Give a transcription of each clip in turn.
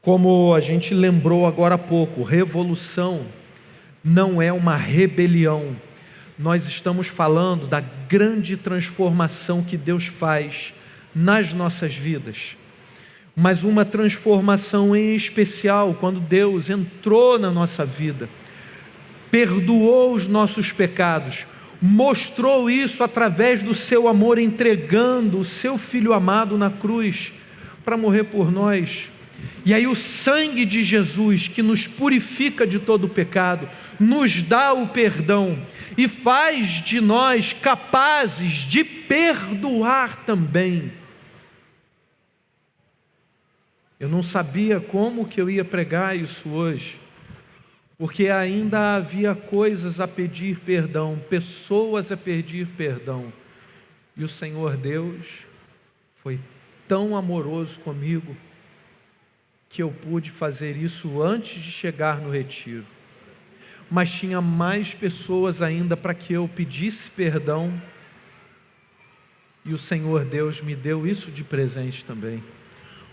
Como a gente lembrou agora há pouco, revolução não é uma rebelião. Nós estamos falando da grande transformação que Deus faz nas nossas vidas. Mas uma transformação em especial, quando Deus entrou na nossa vida, perdoou os nossos pecados, mostrou isso através do seu amor, entregando o seu Filho amado na cruz para morrer por nós. E aí o sangue de Jesus, que nos purifica de todo o pecado, nos dá o perdão e faz de nós capazes de perdoar também. Eu não sabia como que eu ia pregar isso hoje, porque ainda havia coisas a pedir perdão, pessoas a pedir perdão. E o Senhor Deus foi tão amoroso comigo, que eu pude fazer isso antes de chegar no retiro. Mas tinha mais pessoas ainda para que eu pedisse perdão, e o Senhor Deus me deu isso de presente também.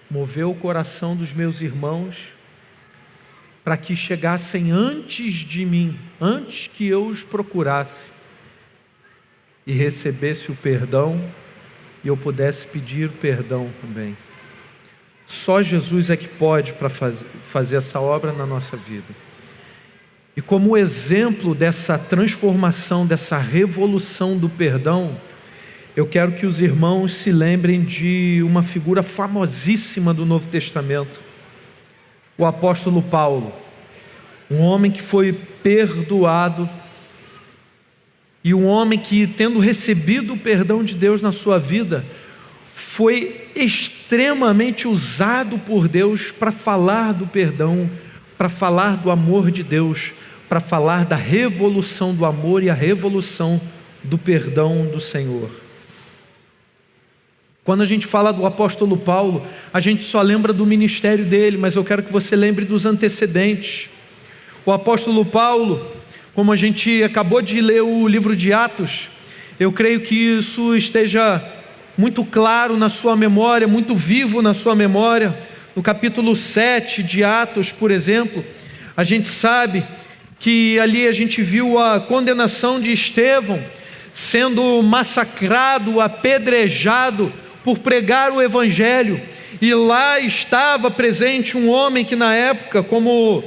Moveu o coração dos meus irmãos para que chegassem antes de mim, antes que eu os procurasse, e recebesse o perdão, e eu pudesse pedir perdão também. Só Jesus é que pode para fazer essa obra na nossa vida. E como exemplo dessa transformação, dessa revolução do perdão, eu quero que os irmãos se lembrem de uma figura famosíssima do Novo Testamento, o apóstolo Paulo, um homem que foi perdoado, e um homem que, tendo recebido o perdão de Deus na sua vida, foi extremamente usado por Deus para falar do perdão, para falar do amor de Deus, para falar da revolução do amor e a revolução do perdão do Senhor. Quando a gente fala do apóstolo Paulo, a gente só lembra do ministério dele, mas eu quero que você lembre dos antecedentes. O apóstolo Paulo, como a gente acabou de ler o livro de Atos, eu creio que isso esteja muito claro na sua memória, muito vivo na sua memória. No capítulo 7 de Atos, por exemplo, a gente sabe que ali a gente viu a condenação de Estevão sendo massacrado, apedrejado por pregar o evangelho, e lá estava presente um homem que na época, como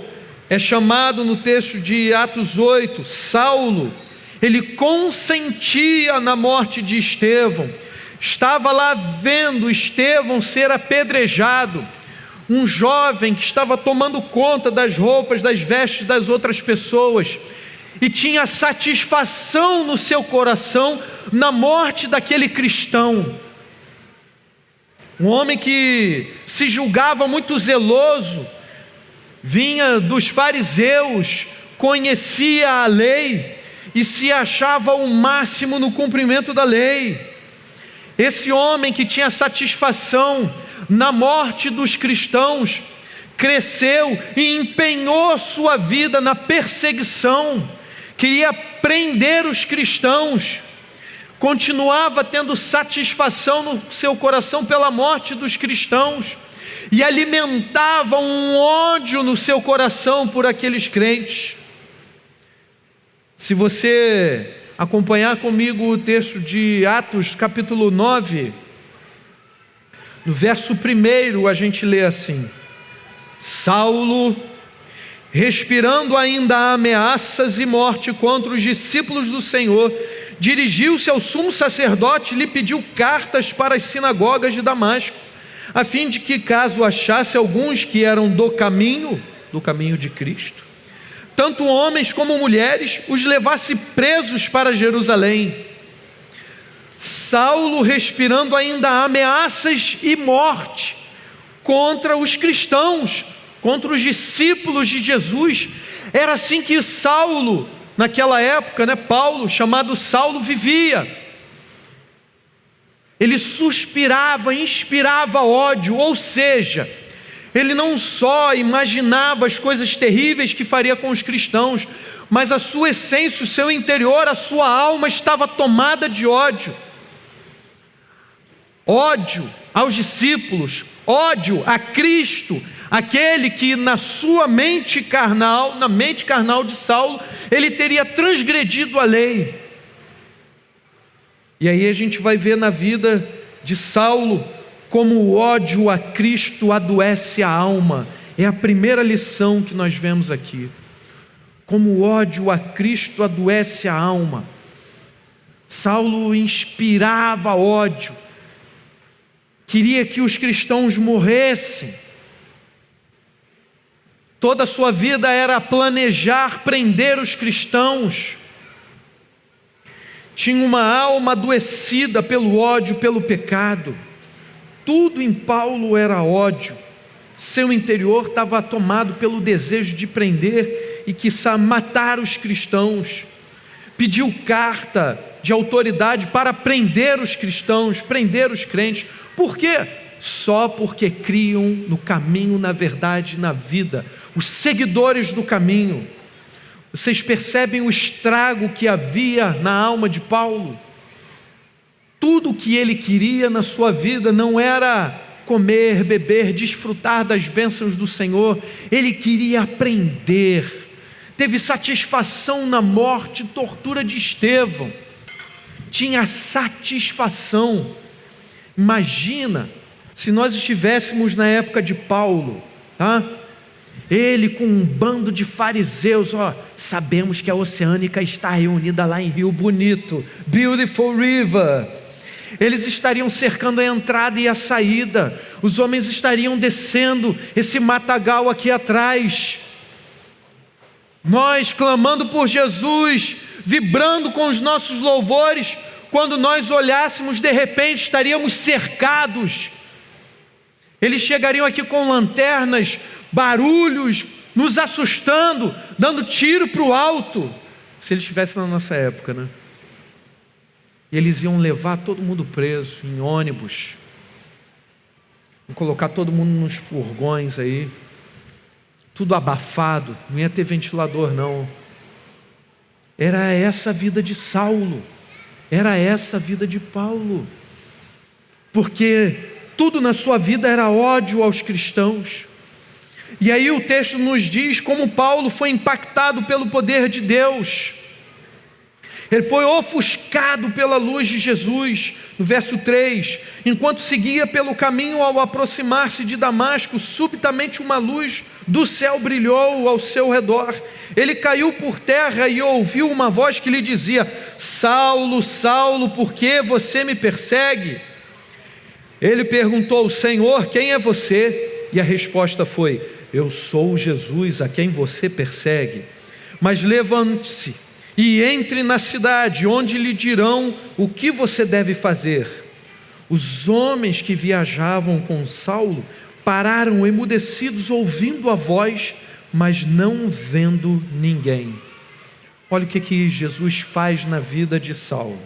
é chamado no texto de Atos 8, Saulo. Ele consentia na morte de Estevão, estava lá vendo Estevão ser apedrejado, um jovem que estava tomando conta das roupas, das vestes das outras pessoas, e tinha satisfação no seu coração na morte daquele cristão. Um homem que se julgava muito zeloso, vinha dos fariseus, conhecia a lei e se achava o máximo no cumprimento da lei. Esse homem que tinha satisfação na morte dos cristãos, cresceu e empenhou sua vida na perseguição, queria prender os cristãos, continuava tendo satisfação no seu coração pela morte dos cristãos, e alimentava um ódio no seu coração por aqueles crentes. Se você acompanhar comigo o texto de Atos capítulo 9, no verso 1 a gente lê assim: Saulo, respirando ainda ameaças e morte contra os discípulos do Senhor, dirigiu-se ao sumo sacerdote e lhe pediu cartas para as sinagogas de Damasco, a fim de que, caso achasse alguns que eram do caminho de Cristo, tanto homens como mulheres, os levasse presos para Jerusalém. Saulo, respirando ainda ameaças e morte contra os cristãos, contra os discípulos de Jesus. Era assim que Saulo, naquela época, Paulo, chamado Saulo, vivia. Ele suspirava, inspirava ódio, ou seja, ele não só imaginava as coisas terríveis que faria com os cristãos, mas a sua essência, o seu interior, a sua alma estava tomada de ódio. Ódio aos discípulos, ódio a Cristo, aquele que na sua mente carnal, na mente carnal de Saulo, ele teria transgredido a lei. E aí a gente vai ver na vida de Saulo como o ódio a Cristo adoece a alma. É a primeira lição que nós vemos aqui. Como o ódio a Cristo adoece a alma. Saulo inspirava ódio, queria que os cristãos morressem. Toda a sua vida era planejar prender os cristãos. Tinha uma alma adoecida pelo ódio, pelo pecado. Tudo em Paulo era ódio. Seu interior estava tomado pelo desejo de prender e quiçá matar os cristãos. Pediu carta de autoridade para prender os cristãos, prender os crentes. Por quê? Só porque criam no caminho, na verdade, na vida. Os seguidores do caminho. Vocês percebem o estrago que havia na alma de Paulo? Tudo o que ele queria na sua vida não era comer, beber, desfrutar das bênçãos do Senhor. Ele queria aprender. Teve satisfação na morte e tortura de Estevão. Tinha satisfação. Imagina se nós estivéssemos na época de Paulo, tá? Ele com um bando de fariseus, sabemos que a Oceânica está reunida lá em Rio Bonito, Beautiful River. Eles estariam cercando a entrada e a saída. Os homens estariam descendo esse matagal aqui atrás. Nós clamando por Jesus, vibrando com os nossos louvores. Quando nós olhássemos, de repente estaríamos cercados. Eles chegariam aqui com lanternas, barulhos, nos assustando, dando tiro para o alto. Se eles estivessem na nossa época, né? E eles iam levar todo mundo preso em ônibus, iam colocar todo mundo nos furgões aí, tudo abafado, não ia ter ventilador não. Era essa a vida de Saulo, era essa a vida de Paulo, porque tudo na sua vida era ódio aos cristãos. E aí o texto nos diz como Paulo foi impactado pelo poder de Deus. Ele foi ofuscado pela luz de Jesus, no verso 3, enquanto seguia pelo caminho, ao aproximar-se de Damasco, subitamente uma luz do céu brilhou ao seu redor. Ele caiu por terra e ouviu uma voz que lhe dizia: Saulo, Saulo, por que você me persegue? Ele perguntou: Senhor, quem é você? E a resposta foi: eu sou Jesus a quem você persegue. Mas levante-se e entre na cidade, onde lhe dirão o que você deve fazer. Os homens que viajavam com Saulo pararam emudecidos, ouvindo a voz, mas não vendo ninguém. Olha o que Jesus faz na vida de Saulo.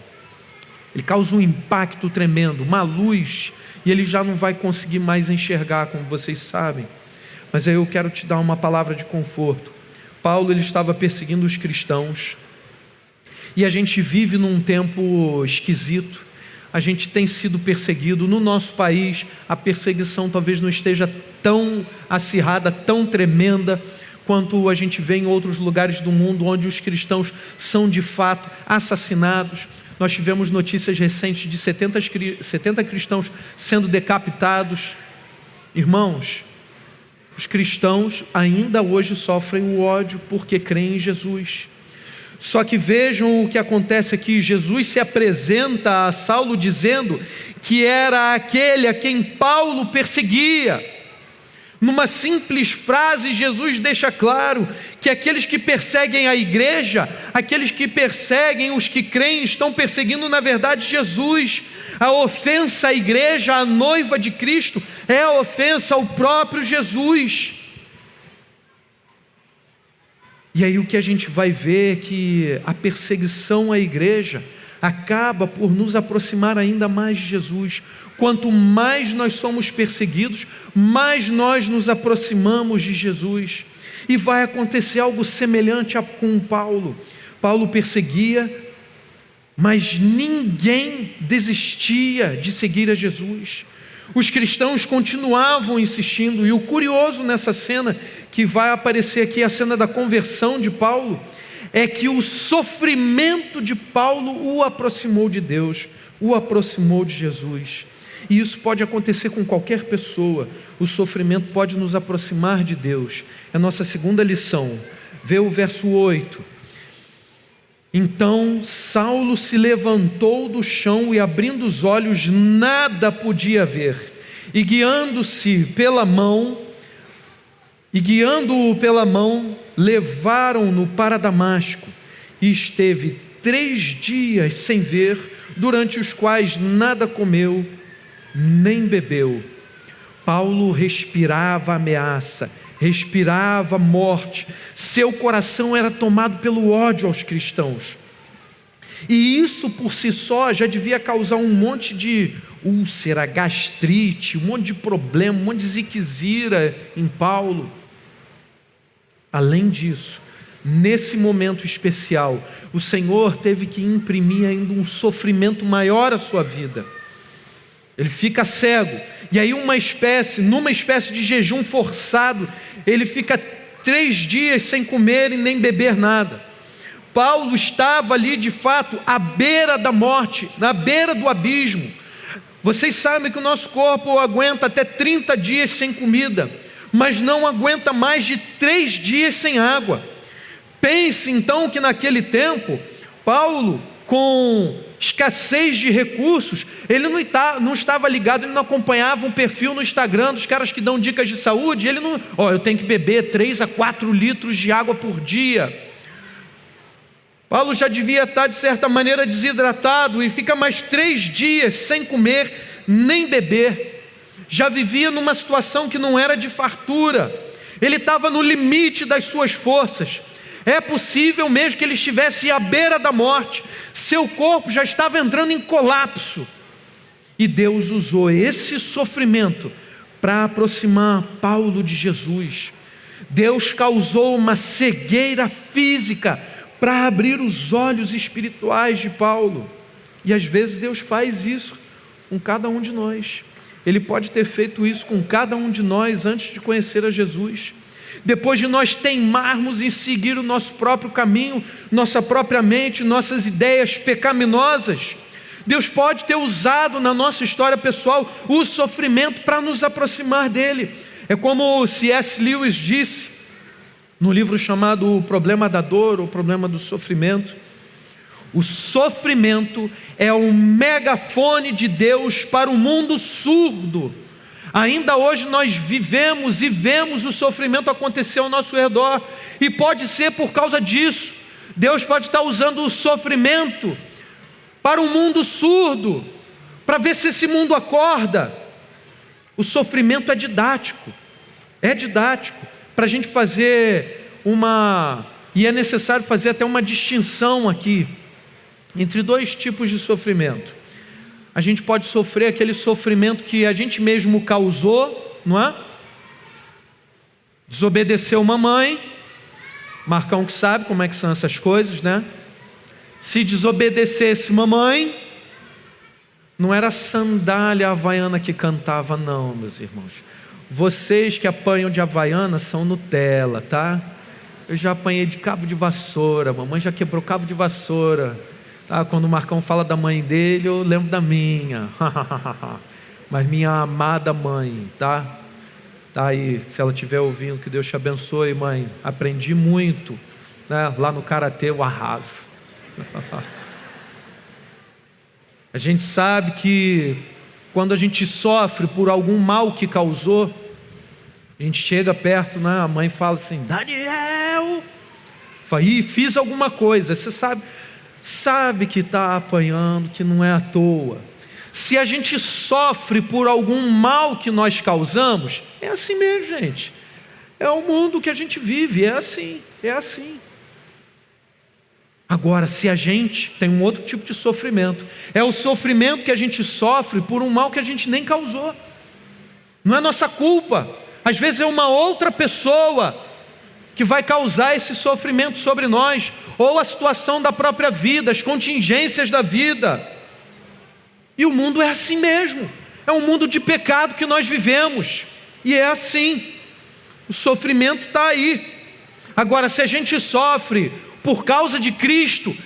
Ele causa um impacto tremendo, uma luz, e ele já não vai conseguir mais enxergar, como vocês sabem. Mas aí eu quero te dar uma palavra de conforto. Paulo, ele estava perseguindo os cristãos, e a gente vive num tempo esquisito. A gente tem sido perseguido no nosso país. A perseguição talvez não esteja tão acirrada, tão tremenda quanto a gente vê em outros lugares do mundo, onde os cristãos são de fato assassinados. Nós tivemos notícias recentes de 70 cristãos sendo decapitados. Irmãos, os cristãos ainda hoje sofrem o ódio porque creem em Jesus. Só que vejam o que acontece aqui. Jesus se apresenta a Saulo dizendo que era aquele a quem Paulo perseguia. Numa simples frase, Jesus deixa claro que aqueles que perseguem a igreja, aqueles que perseguem os que creem, estão perseguindo na verdade Jesus. A ofensa à igreja, à noiva de Cristo, é a ofensa ao próprio Jesus. E aí o que a gente vai ver é que a perseguição à igreja acaba por nos aproximar ainda mais de Jesus. Quanto mais nós somos perseguidos, mais nós nos aproximamos de Jesus. E vai acontecer algo semelhante com Paulo. Paulo perseguia, mas ninguém desistia de seguir a Jesus. Os cristãos continuavam insistindo, e o curioso nessa cena, que vai aparecer aqui, a cena da conversão de Paulo, é que o sofrimento de Paulo o aproximou de Deus, o aproximou de Jesus. E isso pode acontecer com qualquer pessoa. O sofrimento pode nos aproximar de Deus. É a nossa segunda lição. Vê o verso 8. Então Saulo se levantou do chão e, abrindo os olhos, nada podia ver. E guiando-o pela mão, levaram-no para Damasco. E esteve 3 dias sem ver, durante os quais nada comeu nem bebeu. Paulo respirava ameaça, respirava morte. Seu coração era tomado pelo ódio aos cristãos. E isso por si só já devia causar um monte de úlcera, gastrite, um monte de problema, um monte de ziquezira em Paulo. Além disso, nesse momento especial, o Senhor teve que imprimir ainda um sofrimento maior à sua vida. Ele fica cego, e aí numa espécie de jejum forçado, ele fica 3 dias sem comer e nem beber nada. Paulo estava ali de fato à beira da morte, na beira do abismo. Vocês sabem que o nosso corpo aguenta até 30 dias sem comida, mas não aguenta mais de 3 dias sem água. Pense então que naquele tempo, Paulo, com escassez de recursos, ele não estava ligado, ele não acompanhava um perfil no Instagram dos caras que dão dicas de saúde. Ele não, eu tenho que beber 3 a 4 litros de água por dia. Paulo já devia estar de certa maneira desidratado, e fica mais 3 dias sem comer nem beber. Já vivia numa situação que não era de fartura, ele estava no limite das suas forças. É possível mesmo que ele estivesse à beira da morte, seu corpo já estava entrando em colapso. E Deus usou esse sofrimento para aproximar Paulo de Jesus. Deus causou uma cegueira física para abrir os olhos espirituais de Paulo. E às vezes Deus faz isso com cada um de nós. Ele pode ter feito isso com cada um de nós antes de conhecer a Jesus. Depois de nós teimarmos em seguir o nosso próprio caminho, nossa própria mente, nossas ideias pecaminosas, Deus pode ter usado na nossa história pessoal o sofrimento para nos aproximar dele. É como C.S. Lewis disse no livro chamado O Problema da Dor, ou O Problema do Sofrimento: o sofrimento é um megafone de Deus para um mundo surdo. Ainda hoje nós vivemos e vemos o sofrimento acontecer ao nosso redor, e pode ser por causa disso. Deus pode estar usando o sofrimento para um mundo surdo, para ver se esse mundo acorda. O sofrimento é didático, para a gente fazer e é necessário fazer até uma distinção aqui, entre 2 tipos de sofrimento. A gente pode sofrer aquele sofrimento que a gente mesmo causou, não é? Desobedeceu uma mãe, Marcão que sabe como é que são essas coisas, né? Se desobedecesse mamãe, não era sandália havaiana que cantava, não, meus irmãos. Vocês que apanham de havaiana são Nutella, tá? Eu já apanhei de cabo de vassoura, mamãe já quebrou cabo de vassoura. Quando o Marcão fala da mãe dele, eu lembro da minha. Mas minha amada mãe, tá? Tá aí, se ela estiver ouvindo, que Deus te abençoe, mãe. Aprendi muito, né? Lá no karatê eu arraso. A gente sabe que quando a gente sofre por algum mal que causou, a gente chega perto, né? A mãe fala assim: Daniel, fiz alguma coisa. Você sabe que está apanhando, que não é à toa. Se a gente sofre por algum mal que nós causamos, é assim mesmo, gente. É o mundo que a gente vive, é assim. Agora, se a gente tem um outro tipo de sofrimento, é o sofrimento que a gente sofre por um mal que a gente nem causou. Não é nossa culpa. Às vezes é uma outra pessoa que vai causar esse sofrimento sobre nós, ou a situação da própria vida, as contingências da vida. E o mundo é assim mesmo, É um mundo de pecado que nós vivemos, e é assim, o sofrimento está aí. Agora, se a gente sofre por causa de Cristo,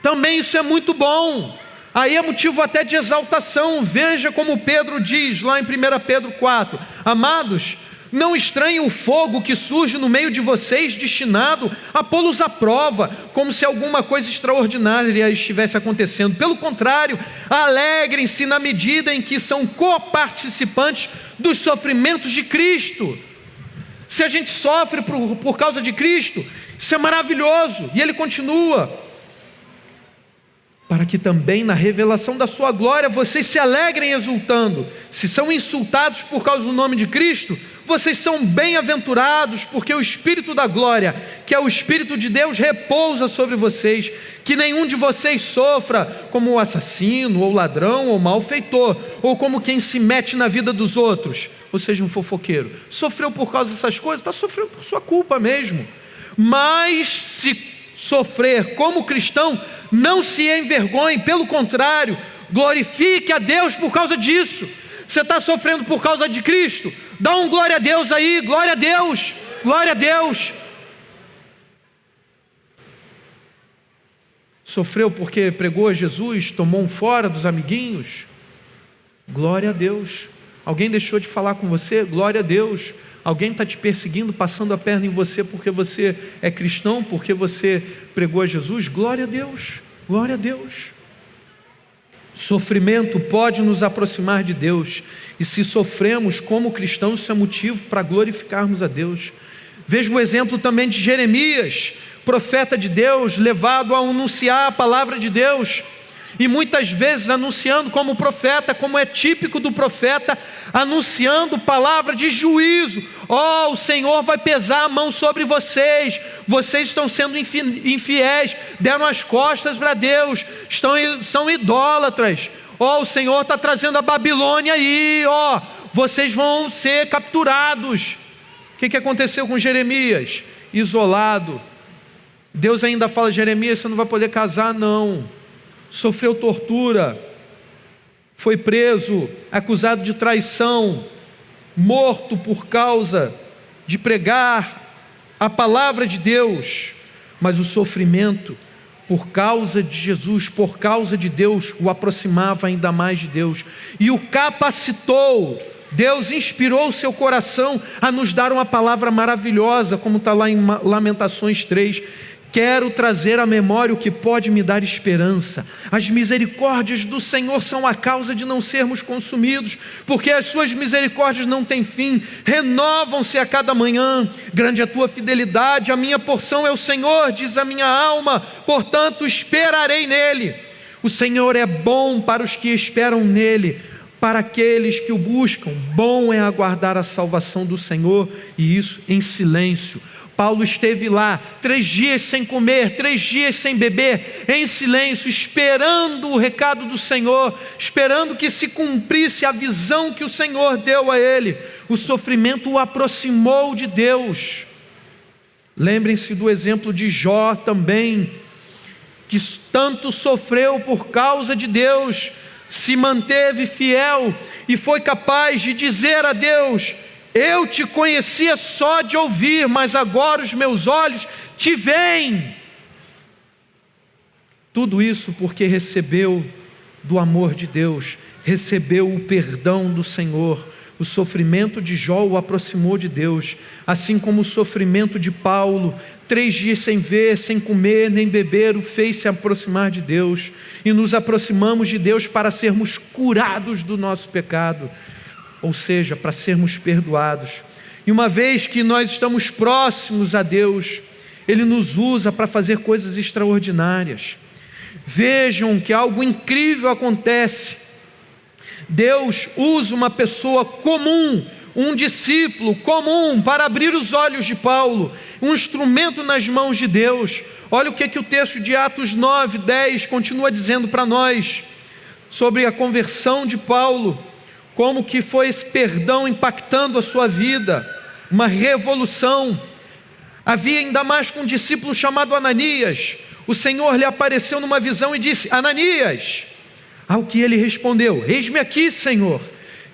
também isso é muito bom, aí é motivo até de exaltação. Veja como Pedro diz lá em 1 Pedro 4: amados, não estranhem o fogo que surge no meio de vocês, destinado a pô-los à prova, como se alguma coisa extraordinária estivesse acontecendo. Pelo contrário, alegrem-se na medida em que são coparticipantes dos sofrimentos de Cristo. Se a gente sofre por causa de Cristo, isso é maravilhoso. E ele continua: para que também na revelação da sua glória vocês se alegrem exultando. Se são insultados por causa do nome de Cristo, vocês são bem-aventurados, porque o Espírito da glória, que é o Espírito de Deus, repousa sobre vocês. Que nenhum de vocês sofra como o assassino, ou ladrão, ou malfeitor, ou como quem se mete na vida dos outros, ou seja, um fofoqueiro. Sofreu por causa dessas coisas, está sofrendo por sua culpa mesmo. Mas se sofrer como cristão, não se envergonhe, pelo contrário, glorifique a Deus por causa disso. Você está sofrendo por causa de Cristo? Dá um glória a Deus aí, glória a Deus, glória a Deus. Sofreu porque pregou a Jesus, tomou um fora dos amiguinhos? Glória a Deus. Alguém deixou de falar com você? Glória a Deus. Alguém está te perseguindo, passando a perna em você porque você é cristão, porque você pregou a Jesus? Glória a Deus, glória a Deus. Sofrimento pode nos aproximar de Deus, e se sofremos como cristãos, isso é motivo para glorificarmos a Deus. Veja o exemplo também de Jeremias, profeta de Deus, levado a anunciar a palavra de Deus, e muitas vezes anunciando como profeta, como é típico do profeta, anunciando palavra de juízo. O Senhor vai pesar a mão sobre vocês, vocês estão sendo infiéis, deram as costas para Deus, são idólatras. O Senhor está trazendo a Babilônia aí, vocês vão ser capturados. O que aconteceu com Jeremias? Isolado. Deus ainda fala: Jeremias, você não vai poder casar não. Sofreu tortura, foi preso, acusado de traição, morto por causa de pregar a palavra de Deus. Mas o sofrimento por causa de Jesus, por causa de Deus, o aproximava ainda mais de Deus e o capacitou. Deus inspirou o seu coração a nos dar uma palavra maravilhosa, como está lá em Lamentações 3. Quero trazer à memória o que pode me dar esperança. As misericórdias do Senhor são a causa de não sermos consumidos, porque as suas misericórdias não têm fim, renovam-se a cada manhã. Grande é a tua fidelidade, a minha porção é o Senhor, diz a minha alma, portanto esperarei nele. O Senhor é bom para os que esperam nele, para aqueles que o buscam. Bom é aguardar a salvação do Senhor, e isso em silêncio. Paulo esteve lá 3 dias sem comer, 3 dias sem beber, em silêncio, esperando o recado do Senhor, esperando que se cumprisse a visão que o Senhor deu a ele. O sofrimento o aproximou de Deus. Lembrem-se do exemplo de Jó também, que tanto sofreu por causa de Deus, se manteve fiel e foi capaz de dizer a Deus: eu te conhecia só de ouvir, mas agora os meus olhos te veem. Tudo isso porque recebeu do amor de Deus, recebeu o perdão do Senhor. O sofrimento de Jó o aproximou de Deus, assim como o sofrimento de Paulo, 3 dias sem ver, sem comer, nem beber, o fez se aproximar de Deus. E nos aproximamos de Deus para sermos curados do nosso pecado, ou seja, para sermos perdoados. E uma vez que nós estamos próximos a Deus, Ele nos usa para fazer coisas extraordinárias. Vejam que algo incrível acontece. Deus usa uma pessoa comum, um discípulo comum, para abrir os olhos de Paulo, um instrumento nas mãos de Deus. Olha o que o texto de Atos 9, 10 continua dizendo para nós, sobre a conversão de Paulo, como que foi esse perdão impactando a sua vida, uma revolução. Havia em Damasco um discípulo chamado Ananias. O Senhor lhe apareceu numa visão e disse: Ananias. Ao que ele respondeu: eis-me aqui, Senhor.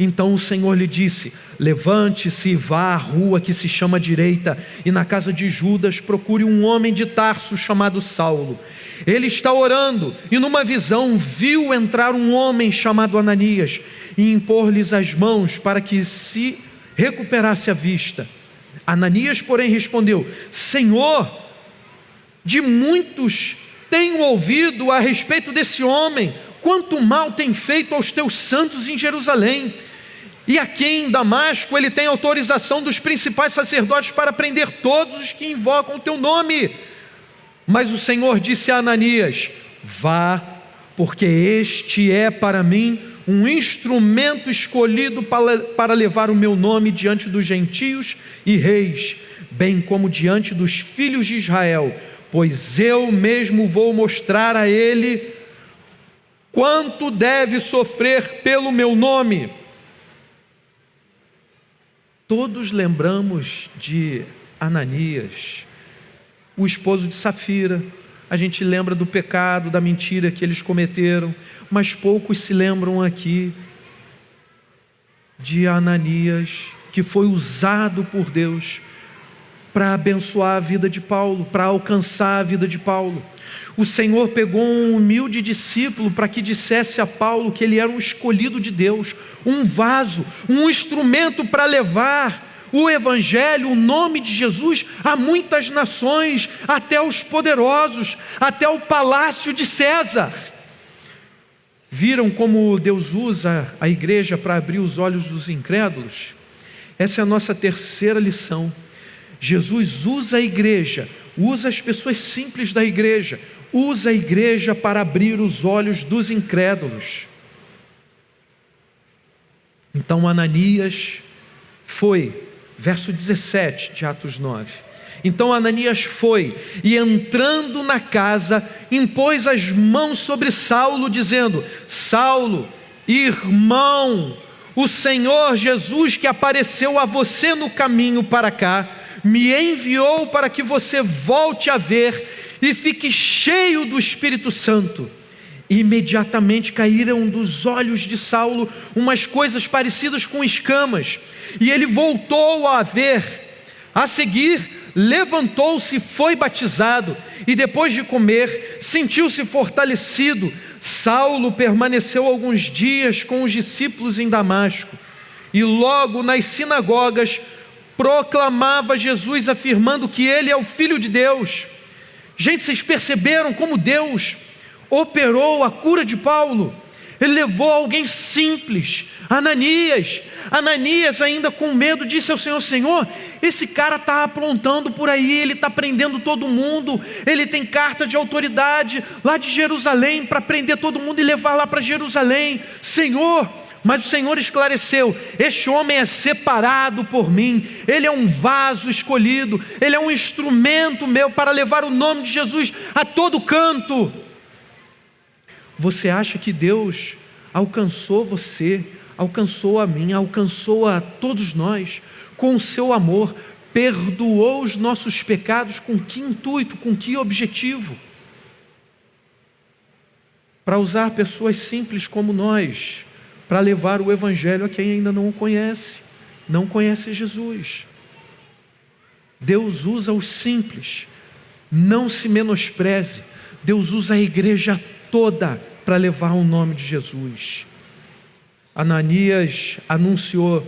Então o Senhor lhe disse: levante-se e vá à rua que se chama Direita, e na casa de Judas procure um homem de Tarso chamado Saulo. Ele está orando, e numa visão viu entrar um homem chamado Ananias, e impor-lhes as mãos para que se recuperasse a vista. Ananias, porém, respondeu: Senhor, de muitos tenho ouvido a respeito desse homem, quanto mal tem feito aos teus santos em Jerusalém. E aqui em Damasco ele tem autorização dos principais sacerdotes para prender todos os que invocam o teu nome. Mas o Senhor disse a Ananias: vá, porque este é para mim um instrumento escolhido para levar o meu nome diante dos gentios e reis, bem como diante dos filhos de Israel, pois eu mesmo vou mostrar a ele quanto deve sofrer pelo meu nome. Todos lembramos de Ananias, o esposo de Safira. A gente lembra do pecado, da mentira que eles cometeram, mas poucos se lembram aqui de Ananias, que foi usado por Deus para abençoar a vida de Paulo, para alcançar a vida de Paulo. O Senhor pegou um humilde discípulo para que dissesse a Paulo que ele era um escolhido de Deus, um vaso, um instrumento para levar o Evangelho, o nome de Jesus, a muitas nações, até os poderosos, até o palácio de César. Viram como Deus usa a igreja para abrir os olhos dos incrédulos? Essa é a nossa terceira lição. Jesus usa a igreja, usa as pessoas simples da igreja, usa a igreja para abrir os olhos dos incrédulos. Então Ananias foi, verso 17 de Atos 9. Então Ananias foi, e entrando na casa, impôs as mãos sobre Saulo, dizendo: Saulo, irmão, o Senhor Jesus que apareceu a você no caminho para cá, me enviou para que você volte a ver e fique cheio do Espírito Santo. Imediatamente caíram dos olhos de Saulo umas coisas parecidas com escamas, e ele voltou a ver. A seguir, levantou-se e foi batizado, e depois de comer, sentiu-se fortalecido. Saulo permaneceu alguns dias com os discípulos em Damasco, e logo nas sinagogas proclamava Jesus, afirmando que ele é o Filho de Deus. Gente, vocês perceberam como Deus operou a cura de Paulo? Ele levou alguém simples, Ananias. Ananias, ainda com medo, disse ao Senhor: Senhor, esse cara está aprontando por aí, ele está prendendo todo mundo, ele tem carta de autoridade lá de Jerusalém para prender todo mundo e levar lá para Jerusalém. Senhor, mas o Senhor esclareceu: este homem é separado por mim, ele é um vaso escolhido, ele é um instrumento meu para levar o nome de Jesus a todo canto. Você acha que Deus alcançou você, alcançou a mim, alcançou a todos nós com o seu amor, perdoou os nossos pecados com que intuito, com que objetivo? Para usar pessoas simples como nós, para levar o Evangelho a quem ainda não o conhece, não conhece Jesus. Deus usa os simples, não se menospreze. Deus usa a igreja toda para levar o nome de Jesus. Ananias anunciou: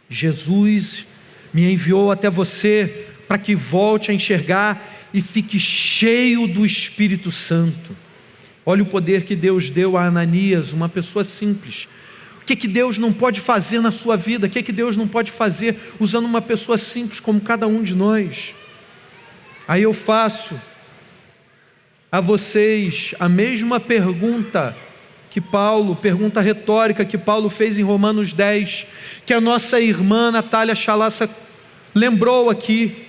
Jesus me enviou até você para que volte a enxergar e fique cheio do Espírito Santo. Olha o poder que Deus deu a Ananias, uma pessoa simples. O que Deus não pode fazer na sua vida? O que Deus não pode fazer usando uma pessoa simples como cada um de nós? Aí eu faço a vocês a mesma pergunta pergunta retórica que Paulo fez em Romanos 10, que a nossa irmã Natália Chalassa lembrou aqui.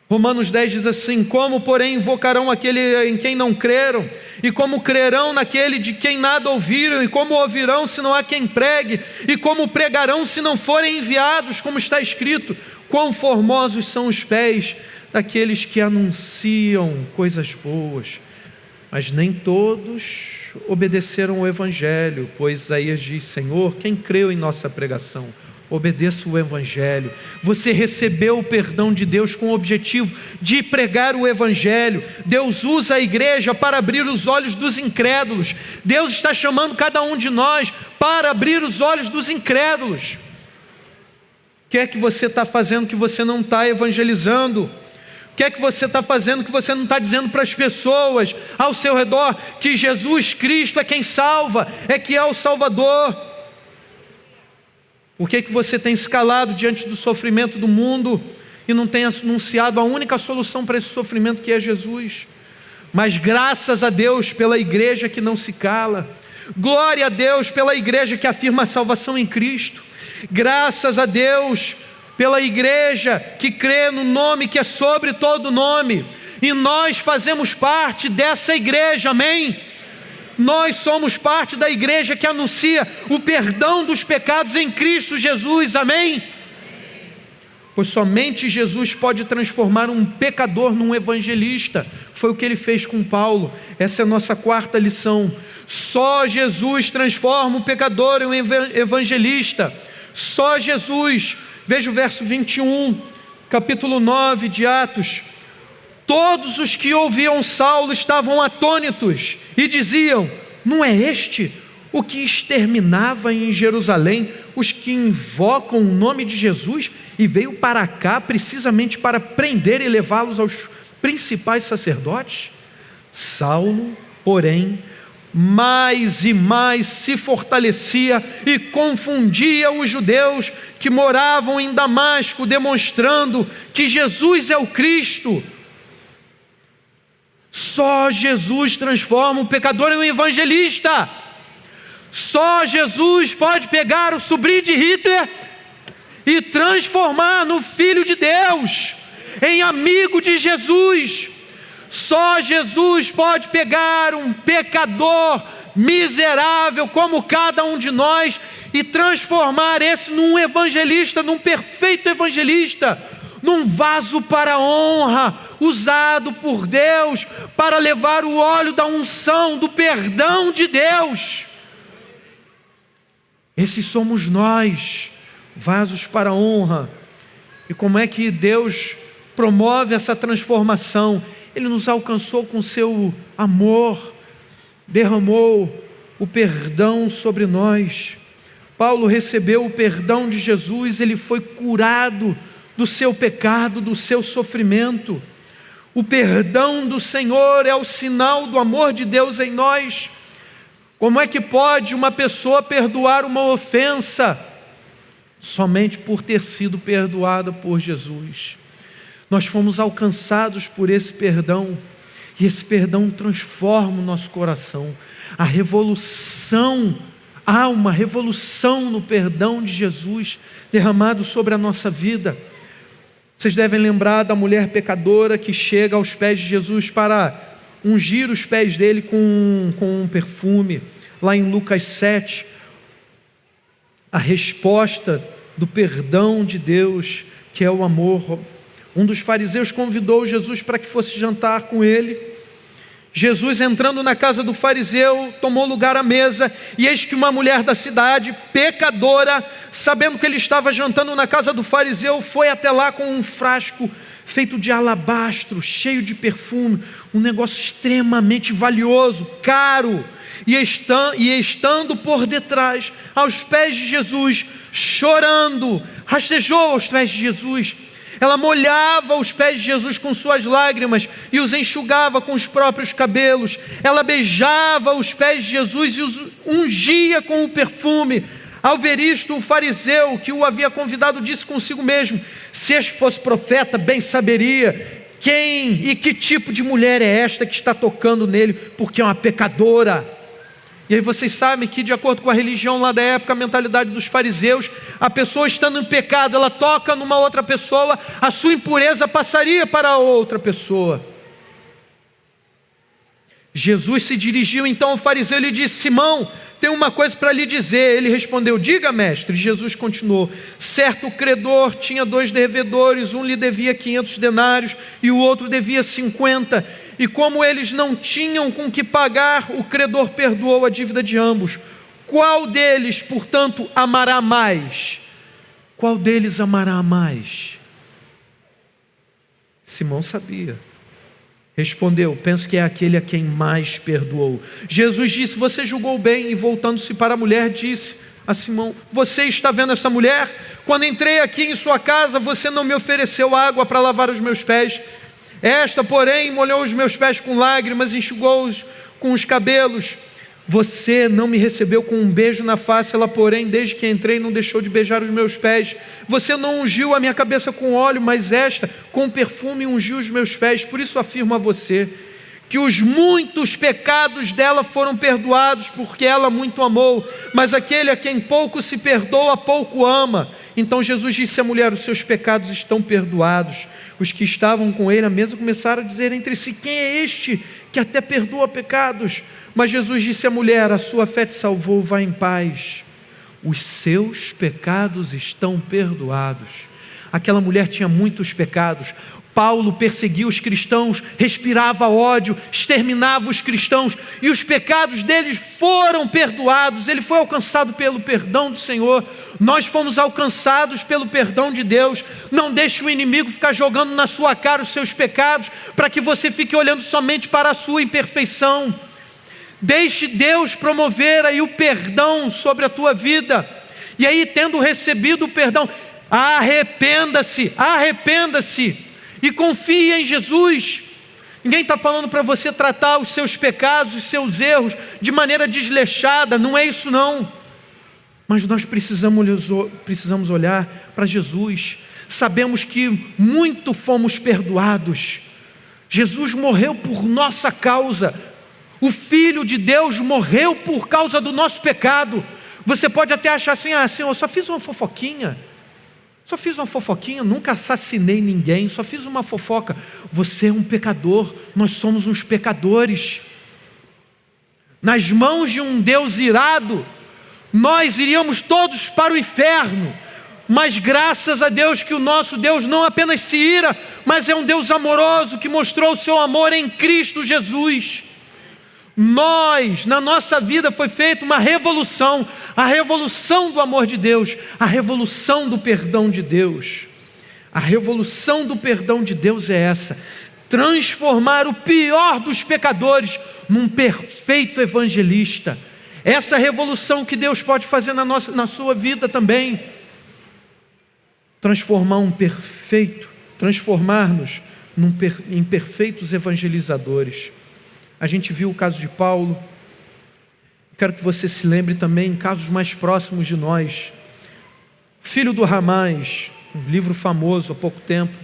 Romanos 10 diz assim: como porém invocarão aquele em quem não creram? E como crerão naquele de quem nada ouviram? E como ouvirão se não há quem pregue? E como pregarão se não forem enviados? Como está escrito: quão formosos são os pés daqueles que anunciam coisas boas. Mas nem todos obedeceram o Evangelho, pois Isaías diz: Senhor, quem creu em nossa pregação? Obedeça o Evangelho. Você recebeu o perdão de Deus com o objetivo de pregar o Evangelho. Deus usa a igreja para abrir os olhos dos incrédulos. Deus está chamando cada um de nós para abrir os olhos dos incrédulos. O que é que você está fazendo que você não está evangelizando? O que é que você está fazendo que você não está dizendo para as pessoas ao seu redor que Jesus Cristo é quem salva, é que é o Salvador? Por que que você tem se calado diante do sofrimento do mundo e não tem anunciado a única solução para esse sofrimento, que é Jesus? Mas graças a Deus pela igreja que não se cala, glória a Deus pela igreja que afirma a salvação em Cristo, graças a Deus pela igreja que crê no nome que é sobre todo nome, e nós fazemos parte dessa igreja, amém? Nós somos parte da igreja que anuncia o perdão dos pecados em Cristo Jesus, amém? Pois somente Jesus pode transformar um pecador num evangelista. Foi o que ele fez com Paulo. Essa é a nossa quarta lição. Só Jesus transforma o pecador em um evangelista. Só Jesus. Veja o verso 21, capítulo 9 de Atos. Todos os que ouviam Saulo estavam atônitos e diziam: não é este o que exterminava em Jerusalém os que invocam o nome de Jesus e veio para cá precisamente para prender e levá-los aos principais sacerdotes? Saulo, porém, mais e mais se fortalecia e confundia os judeus que moravam em Damasco, demonstrando que Jesus é o Cristo. Só Jesus transforma um pecador em um evangelista. Só Jesus pode pegar o sobrinho de Hitler e transformar no filho de Deus, em amigo de Jesus. Só Jesus pode pegar um pecador miserável como cada um de nós e transformar esse num evangelista, num perfeito evangelista, num vaso para a honra, usado por Deus para levar o óleo da unção, do perdão de Deus. Esses somos nós, vasos para a honra. E como é que Deus promove essa transformação? Ele nos alcançou com seu amor, derramou o perdão sobre nós. Paulo recebeu o perdão de Jesus, ele foi curado do seu pecado, do seu sofrimento. O perdão do Senhor é o sinal do amor de Deus em nós. Como é que pode uma pessoa perdoar uma ofensa? Somente por ter sido perdoada por Jesus. Nós fomos alcançados por esse perdão, e esse perdão transforma o nosso coração. Há uma revolução no perdão de Jesus derramado sobre a nossa vida. Vocês devem lembrar da mulher pecadora que chega aos pés de Jesus para ungir os pés dele com um perfume. Lá em Lucas 7, a resposta do perdão de Deus, que é o amor. Um dos fariseus convidou Jesus para que fosse jantar com ele. Jesus, entrando na casa do fariseu, tomou lugar à mesa, e eis que uma mulher da cidade, pecadora, sabendo que ele estava jantando na casa do fariseu, foi até lá com um frasco feito de alabastro, cheio de perfume, um negócio extremamente valioso, caro, e estando por detrás, aos pés de Jesus, chorando, rastejou aos pés de Jesus. Ela molhava os pés de Jesus com suas lágrimas e os enxugava com os próprios cabelos. Ela beijava os pés de Jesus e os ungia com o perfume. Ao ver isto, o fariseu que o havia convidado disse consigo mesmo: se este fosse profeta, bem saberia quem e que tipo de mulher é esta que está tocando nele, porque é uma pecadora. E aí vocês sabem que, de acordo com a religião lá da época, a mentalidade dos fariseus, a pessoa estando em pecado, ela toca numa outra pessoa, a sua impureza passaria para a outra pessoa. Jesus se dirigiu então ao fariseu e lhe disse: Simão, tenho uma coisa para lhe dizer. Ele respondeu: diga, mestre. Jesus continuou: certo credor tinha 2 devedores, um lhe devia 500 denários e o outro devia 50. e como eles não tinham com que pagar, o credor perdoou a dívida de ambos. Qual deles, portanto, amará mais? Qual deles amará mais? Simão sabia. Respondeu: penso que é aquele a quem mais perdoou. Jesus disse: você julgou bem. E voltando-se para a mulher, disse a Simão: você está vendo essa mulher? Quando entrei aqui em sua casa, você não me ofereceu água para lavar os meus pés. Esta, porém, molhou os meus pés com lágrimas, enxugou-os com os cabelos. Você não me recebeu com um beijo na face. Ela, porém, desde que entrei, não deixou de beijar os meus pés. Você não ungiu a minha cabeça com óleo, mas esta, com perfume, ungiu os meus pés. Por isso afirmo a você, que os muitos pecados dela foram perdoados, porque ela muito amou. Mas aquele a quem pouco se perdoa, pouco ama. Então Jesus disse à mulher: os seus pecados estão perdoados. Os que estavam com ele à mesa começaram a dizer entre si: quem é este que até perdoa pecados? Mas Jesus disse à mulher: a sua fé te salvou, vá em paz, os seus pecados estão perdoados. Aquela mulher tinha muitos pecados. Paulo perseguia os cristãos, respirava ódio, exterminava os cristãos, e os pecados deles foram perdoados. Ele foi alcançado pelo perdão do Senhor. Nós fomos alcançados pelo perdão de Deus. Não deixe o inimigo ficar jogando na sua cara os seus pecados, para que você fique olhando somente para a sua imperfeição. Deixe Deus promover aí o perdão sobre a tua vida. E aí, tendo recebido o perdão, arrependa-se e confie em Jesus. Ninguém está falando para você tratar os seus pecados, os seus erros de maneira desleixada, não é isso não. Mas nós precisamos olhar para Jesus. Sabemos que muito fomos perdoados. Jesus morreu por nossa causa. O Filho de Deus morreu por causa do nosso pecado. Você pode até achar assim: Senhor, eu só fiz uma fofoquinha, nunca assassinei ninguém, só fiz uma fofoca. Você é um pecador, nós somos uns pecadores. Nas mãos de um Deus irado, nós iríamos todos para o inferno. Mas graças a Deus que o nosso Deus não apenas se ira, mas é um Deus amoroso que mostrou o seu amor em Cristo Jesus. Na nossa vida foi feita uma revolução, a revolução do amor de Deus, a revolução do perdão de Deus. A revolução do perdão de Deus é essa: transformar o pior dos pecadores num perfeito evangelista. Essa revolução que Deus pode fazer na sua vida também. Transformar-nos em perfeitos evangelizadores. A gente viu o caso de Paulo. Quero que você se lembre também em casos mais próximos de nós. Filho do Ramás, um livro famoso há pouco tempo,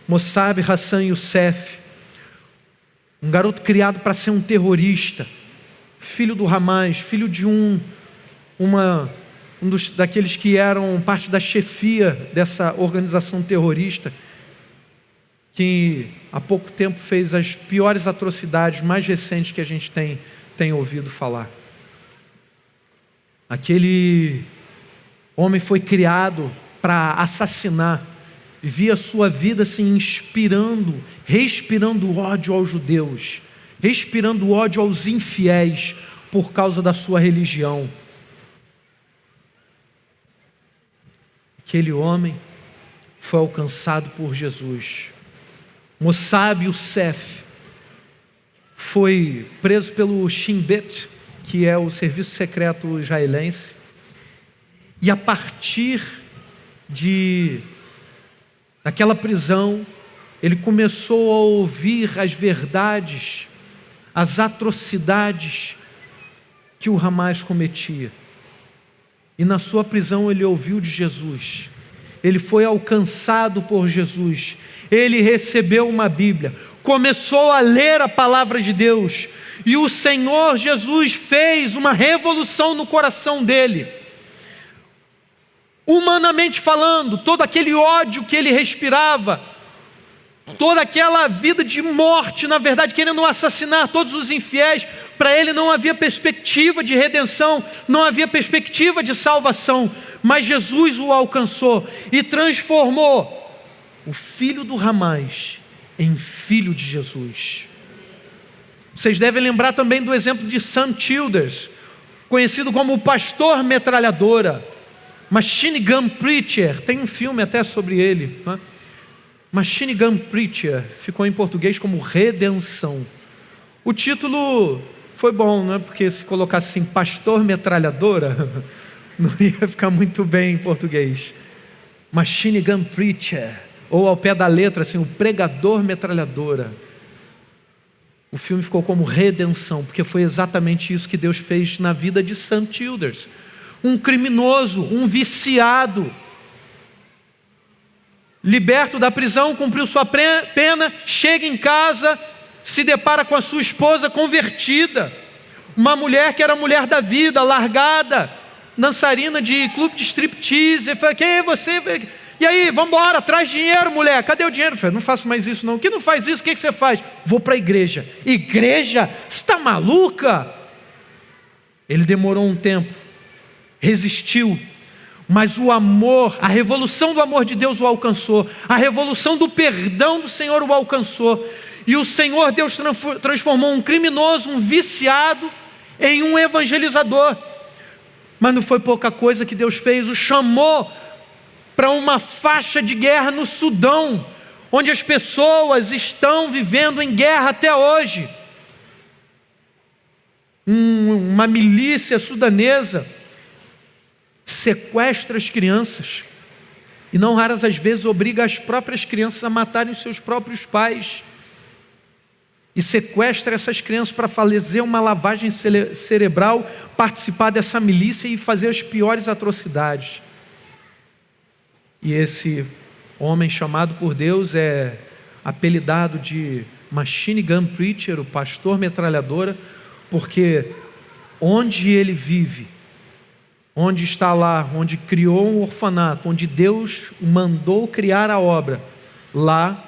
Mossab Hassan Youssef, um garoto criado para ser um terrorista, filho do Ramás, filho de daqueles que eram parte da chefia dessa organização terrorista, que há pouco tempo fez as piores atrocidades mais recentes que a gente tem ouvido falar. Aquele homem foi criado para assassinar, vivia a sua vida se inspirando, respirando ódio aos judeus, respirando ódio aos infiéis por causa da sua religião. Aquele homem foi alcançado por Jesus. Mossab Youssef foi preso pelo Shin Bet, que é o serviço secreto israelense, e a partir daquela prisão, ele começou a ouvir as verdades, as atrocidades que o Hamas cometia. E na sua prisão ele ouviu de Jesus, ele foi alcançado por Jesus, ele recebeu uma Bíblia, começou a ler a palavra de Deus, e o Senhor Jesus fez uma revolução no coração dele. Humanamente falando, todo aquele ódio que ele respirava, toda aquela vida de morte, na verdade, querendo assassinar todos os infiéis, para ele não havia perspectiva de redenção, não havia perspectiva de salvação, mas Jesus o alcançou e transformou o filho do Hamas em filho de Jesus. Vocês devem lembrar também do exemplo de Sam Childers, conhecido como o pastor metralhadora, Machine Gun Preacher. Tem um filme até sobre ele, né? Machine Gun Preacher ficou em português como Redenção. O título foi bom, né? Porque se colocasse assim, pastor metralhadora, não ia ficar muito bem em português. Machine Gun Preacher, ou ao pé da letra assim, o pregador metralhadora. O filme ficou como Redenção, porque foi exatamente isso que Deus fez na vida de Sam Childers. Um criminoso, um viciado, liberto da prisão, cumpriu sua pena, chega em casa, se depara com a sua esposa convertida, uma mulher que era mulher da vida, largada, dançarina de clube de striptease. Ele fala: quem é você? E aí, vamos embora, traz dinheiro, mulher. Cadê o dinheiro? Eu falei: não faço mais isso não. Que não faz isso? O que você faz? Vou para a igreja. Igreja? Você está maluca? Ele demorou um tempo, resistiu, mas o amor, a revolução do amor de Deus o alcançou, a revolução do perdão do Senhor o alcançou, e o Senhor Deus transformou um criminoso, um viciado, em um evangelizador. Mas não foi pouca coisa que Deus fez, o chamou para uma faixa de guerra no Sudão, onde as pessoas estão vivendo em guerra até hoje. Uma milícia sudanesa sequestra as crianças e não raras as vezes obriga as próprias crianças a matarem os seus próprios pais, e sequestra essas crianças para fazer uma lavagem cerebral, participar dessa milícia e fazer as piores atrocidades. E esse homem chamado por Deus é apelidado de Machine Gun Preacher, o pastor metralhadora, porque onde ele vive, onde está lá, onde criou um orfanato, onde Deus mandou criar a obra, lá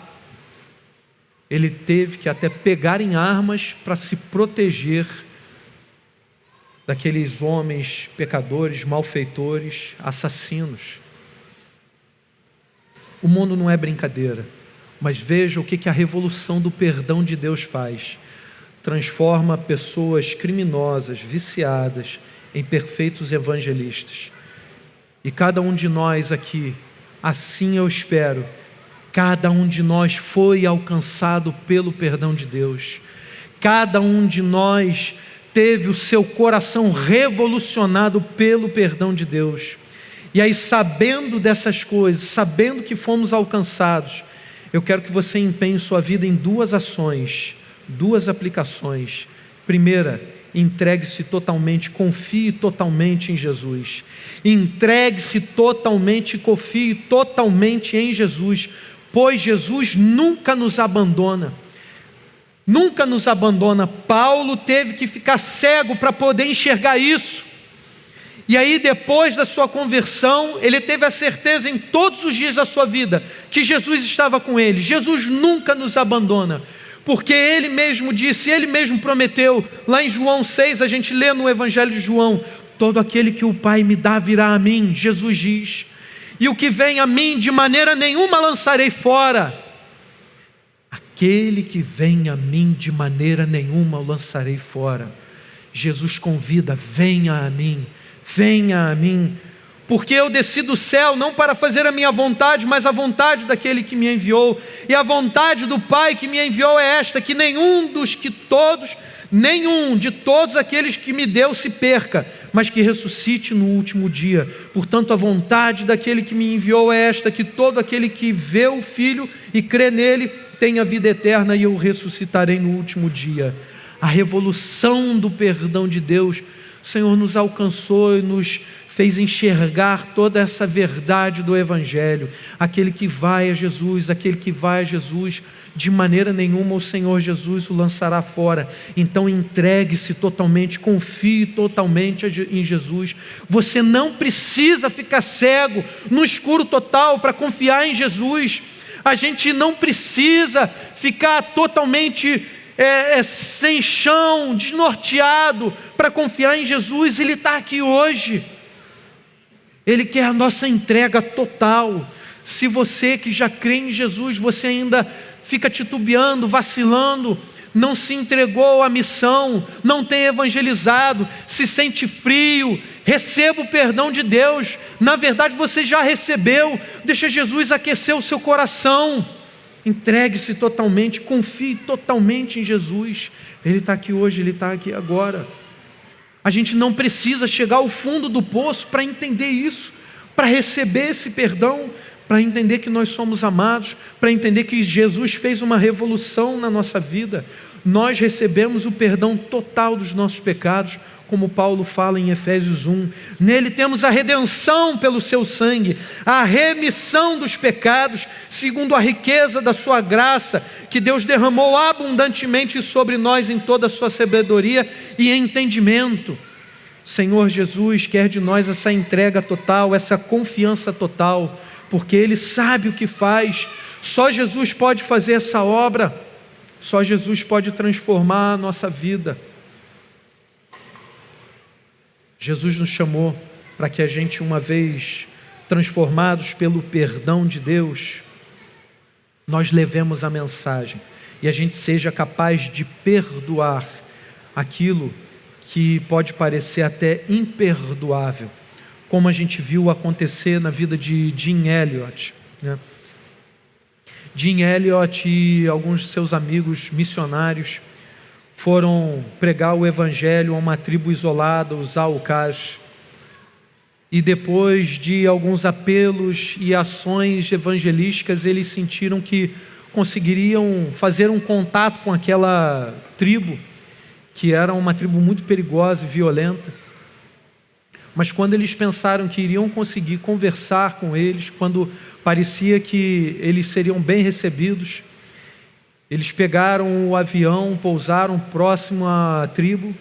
ele teve que até pegar em armas para se proteger daqueles homens pecadores, malfeitores, assassinos. O mundo não é brincadeira, mas veja o que a revolução do perdão de Deus faz. Transforma pessoas criminosas, viciadas, em perfeitos evangelistas. E cada um de nós aqui, assim eu espero, cada um de nós foi alcançado pelo perdão de Deus. Cada um de nós teve o seu coração revolucionado pelo perdão de Deus. E aí, sabendo dessas coisas, sabendo que fomos alcançados, eu quero que você empenhe sua vida em duas ações, duas aplicações. Primeira, entregue-se totalmente, confie totalmente em Jesus. Entregue-se totalmente, confie totalmente em Jesus, pois Jesus nunca nos abandona. Nunca nos abandona. Paulo teve que ficar cego para poder enxergar isso. E aí, depois da sua conversão, ele teve a certeza em todos os dias da sua vida que Jesus estava com ele. Jesus nunca nos abandona, porque ele mesmo disse, ele mesmo prometeu. Lá em João 6, a gente lê no Evangelho de João: todo aquele que o Pai me dá virá a mim, Jesus diz, e o que vem a mim de maneira nenhuma lançarei fora. Aquele que vem a mim de maneira nenhuma o lançarei fora. Jesus convida: venha a mim, venha a mim, porque eu desci do céu não para fazer a minha vontade, mas a vontade daquele que me enviou. E a vontade do Pai que me enviou é esta: que nenhum de todos aqueles que me deu se perca, mas que ressuscite no último dia. Portanto, a vontade daquele que me enviou é esta: que todo aquele que vê o Filho e crê nele tenha vida eterna, e eu ressuscitarei no último dia. A revolução do perdão de Deus, o Senhor nos alcançou e nos fez enxergar toda essa verdade do Evangelho. Aquele que vai a Jesus, de maneira nenhuma o Senhor Jesus o lançará fora. Então entregue-se totalmente, confie totalmente em Jesus. Você não precisa ficar cego no escuro total para confiar em Jesus. A gente não precisa ficar totalmente sem chão, desnorteado, para confiar em Jesus. Ele está aqui hoje. Ele quer a nossa entrega total. Se você que já crê em Jesus, você ainda fica titubeando, vacilando, não se entregou à missão, não tem evangelizado, se sente frio, receba o perdão de Deus. Na verdade você já recebeu. Deixa Jesus aquecer o seu coração. Entregue-se totalmente, confie totalmente em Jesus. Ele está aqui hoje, Ele está aqui agora. A gente não precisa chegar ao fundo do poço para entender isso, para receber esse perdão, para entender que nós somos amados, para entender que Jesus fez uma revolução na nossa vida. Nós recebemos o perdão total dos nossos pecados, como Paulo fala em Efésios 1. Nele temos a redenção pelo seu sangue, a remissão dos pecados, segundo a riqueza da sua graça, que Deus derramou abundantemente sobre nós em toda a sua sabedoria e entendimento. Senhor Jesus quer de nós essa entrega total, essa confiança total, porque Ele sabe o que faz. Só Jesus pode fazer essa obra, só Jesus pode transformar a nossa vida. Jesus nos chamou para que a gente, uma vez transformados pelo perdão de Deus, nós levemos a mensagem e a gente seja capaz de perdoar aquilo que pode parecer até imperdoável, como a gente viu acontecer na vida de Jim Elliot, né? Jim Elliot e alguns de seus amigos missionários foram pregar o evangelho a uma tribo isolada, os Aucas, e depois de alguns apelos e ações evangelísticas, eles sentiram que conseguiriam fazer um contato com aquela tribo, que era uma tribo muito perigosa e violenta. Mas quando eles pensaram que iriam conseguir conversar com eles, quando parecia que eles seriam bem recebidos, eles pegaram o avião, pousaram próximo à tribo,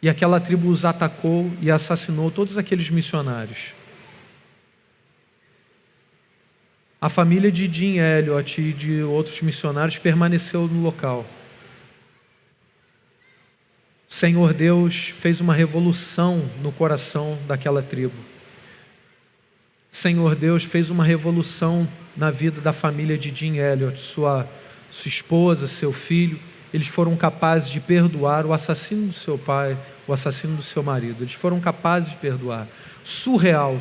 e aquela tribo os atacou e assassinou todos aqueles missionários. A família de Jim Elliot e de outros missionários permaneceu no local. O Senhor Deus fez uma revolução no coração daquela tribo. O Senhor Deus fez uma revolução na vida da família de Jim Elliot, sua esposa, seu filho. Eles foram capazes de perdoar o assassino do seu pai, o assassino do seu marido. Eles foram capazes de perdoar. Surreal.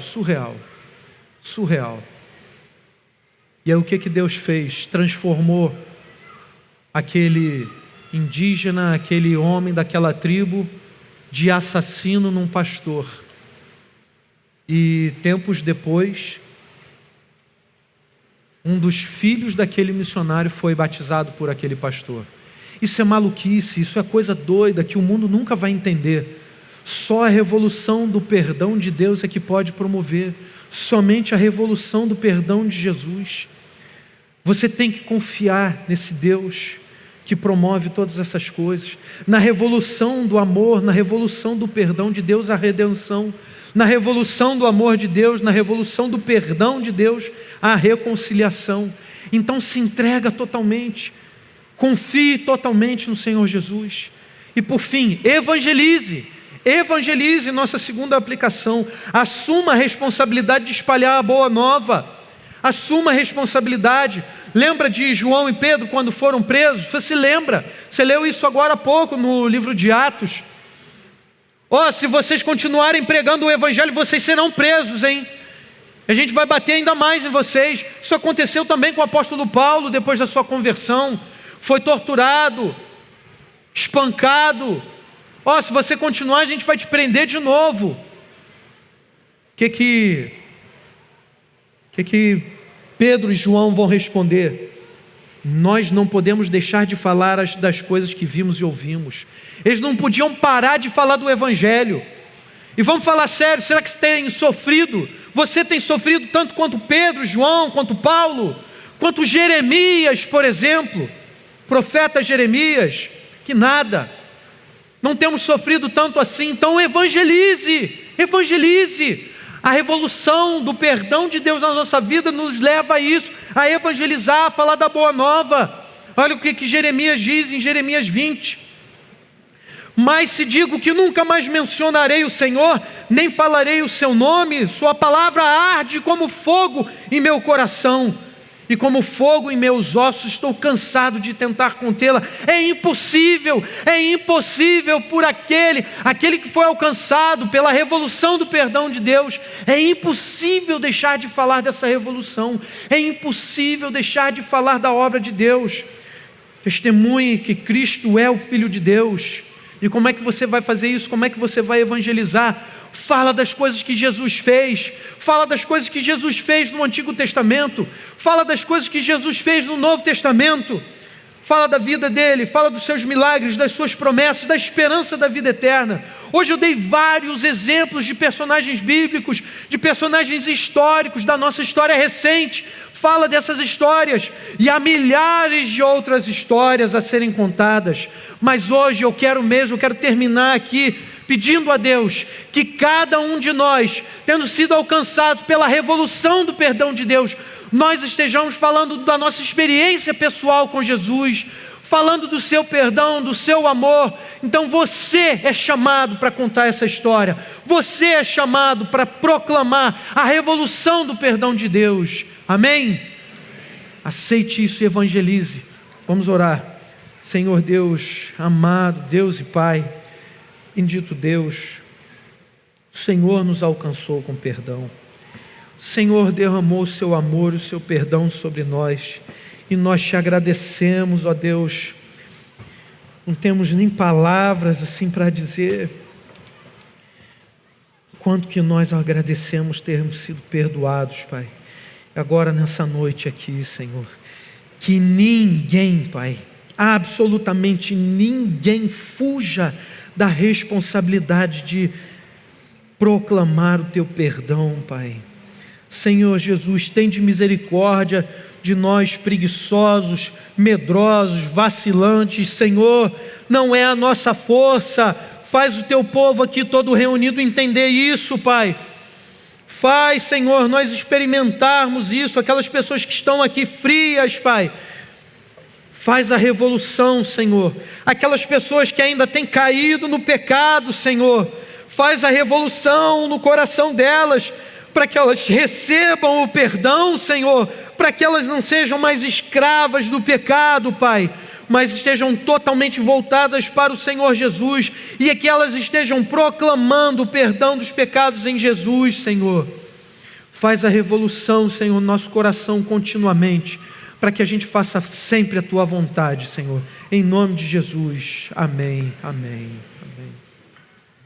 E aí o que Deus fez? Transformou aquele indígena, aquele homem daquela tribo, de assassino num pastor. E tempos depois, um dos filhos daquele missionário foi batizado por aquele pastor. Isso é maluquice, isso é coisa doida que o mundo nunca vai entender. Só a revolução do perdão de Deus é que pode promover. Somente a revolução do perdão de Jesus. Você tem que confiar nesse Deus que promove todas essas coisas. Na revolução do amor, na revolução do perdão de Deus, a redenção. Na revolução do amor de Deus, na revolução do perdão de Deus, a reconciliação. Então se entrega totalmente. Confie totalmente no Senhor Jesus. E por fim, evangelize. Evangelize, nossa segunda aplicação. Assuma a responsabilidade de espalhar a boa nova. Assuma a responsabilidade. Lembra de João e Pedro quando foram presos? Você se lembra? Você leu isso agora há pouco no livro de Atos. Se vocês continuarem pregando o evangelho, vocês serão presos, hein? A gente vai bater ainda mais em vocês. Isso aconteceu também com o apóstolo Paulo, depois da sua conversão. Foi torturado, espancado. Se você continuar, a gente vai te prender de novo. O que Pedro e João vão responder? Nós não podemos deixar de falar das coisas que vimos e ouvimos. Eles não podiam parar de falar do evangelho. E vamos falar sério, será que você tem sofrido? Você tem sofrido tanto quanto Pedro, João, quanto Paulo, quanto Jeremias, por exemplo, profeta Jeremias? Que nada. Não temos sofrido tanto assim. Então evangelize. A revolução do perdão de Deus na nossa vida nos leva a isso, a evangelizar, a falar da boa nova. Olha o que Jeremias diz em Jeremias 20. Mas se digo que nunca mais mencionarei o Senhor, nem falarei o seu nome, sua palavra arde como fogo em meu coração. e como fogo em meus ossos, estou cansado de tentar contê-la. É impossível por aquele que foi alcançado pela revolução do perdão de Deus. É impossível deixar de falar dessa revolução, é impossível deixar de falar da obra de Deus. Testemunhe que Cristo é o Filho de Deus. E como é que você vai fazer isso? Como é que você vai evangelizar? Fala das coisas que Jesus fez. Fala das coisas que Jesus fez no Antigo Testamento. Fala das coisas que Jesus fez no Novo Testamento. Fala da vida dele, fala dos seus milagres, das suas promessas, da esperança da vida eterna. Hoje eu dei vários exemplos de personagens bíblicos, de personagens históricos da nossa história recente. Fala dessas histórias, e há milhares de outras histórias a serem contadas. Mas hoje eu quero terminar aqui pedindo a Deus que cada um de nós, tendo sido alcançados pela revolução do perdão de Deus, nós estejamos falando da nossa experiência pessoal com Jesus, falando do seu perdão, do seu amor. Então você é chamado para contar essa história, você é chamado para proclamar a revolução do perdão de Deus. Amém? Aceite isso e evangelize. Vamos orar. Senhor Deus amado, Deus e Pai, bendito Deus, o Senhor nos alcançou com perdão. O Senhor derramou o seu amor e o seu perdão sobre nós, e nós te agradecemos, ó Deus. Não temos nem palavras assim para dizer quanto que nós agradecemos termos sido perdoados, Pai. Agora nessa noite aqui, Senhor, que ninguém, Pai, absolutamente ninguém fuja da responsabilidade de proclamar o teu perdão, Pai. Senhor Jesus, tende misericórdia de nós preguiçosos, medrosos, vacilantes. Senhor, não é a nossa força, faz o teu povo aqui todo reunido entender isso, Pai. Faz, Senhor, nós experimentarmos isso, aquelas pessoas que estão aqui frias, Pai. Faz a revolução, Senhor. Aquelas pessoas que ainda têm caído no pecado, Senhor, faz a revolução no coração delas, para que elas recebam o perdão, Senhor, para que elas não sejam mais escravas do pecado, Pai, mas estejam totalmente voltadas para o Senhor Jesus, e que elas estejam proclamando o perdão dos pecados em Jesus, Senhor. Faz a revolução, Senhor, no nosso coração continuamente, para que a gente faça sempre a Tua vontade, Senhor. Em nome de Jesus. Amém. Amém.